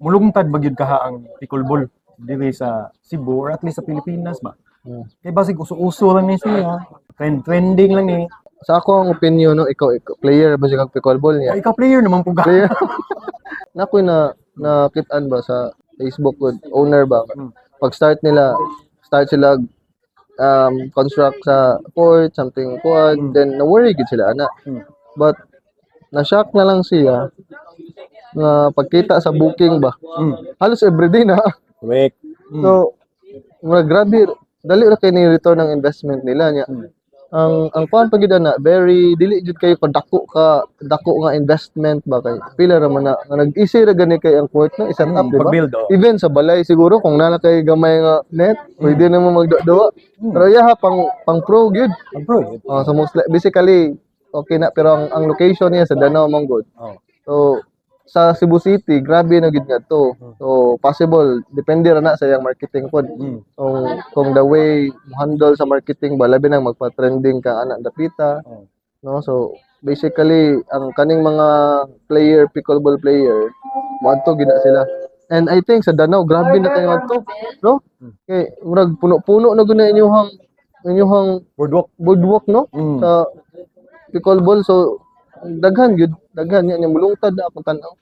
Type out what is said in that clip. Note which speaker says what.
Speaker 1: mulungtad ba gyud kaha ang pickleball diri sa Cebu or at least sa Pilipinas ba? Kay basig uso-uso lang ni siya. Trending lang ni.
Speaker 2: Sa ako ang opinion, no, ikaw player ba siya kag pickleball
Speaker 1: O
Speaker 2: niya?
Speaker 1: ikaw player naman po ka.
Speaker 2: Player. Nakoy nakitaan ba sa Facebook ko, owner ba? Pag start sila construct sa court, something quad, then na-worry gid sila ana. But na-shock na lang siya na pagkita sa booking ba. Halos everyday na.
Speaker 1: Correct.
Speaker 2: So, grabe, dali ra kay ni return ng investment nila niya. Ang kuan pagid na very dili jud kayo dako nga investment ba kay pila ra man na nga nag-easy ra gani kay ang court na i-set up di ba?
Speaker 1: Pag-build, oh.
Speaker 2: Even sa balay siguro kung nana kay gamay nga net, pwede na mo magduwa. Pero yaha pang pro gyud.
Speaker 1: Bro.
Speaker 2: So basically okay na pero ang location niya sa Danao Manggod.
Speaker 1: Oh.
Speaker 2: So sa Cebu City, grabe na gid ngadto. So possible depende ra na sa iyang marketing pod. Kung the way mo handle sa marketing ba labi nang magpa-trending ka ana dapita. No? So basically ang kaning mga pickleball player, moadto gid na sila. And I think sa Danao grabe na kayo adto, no? Kay murag puno-puno na gud na inyong boardwalk no? Sa pickleball so daghan niya mulungtad na akong tan-aw.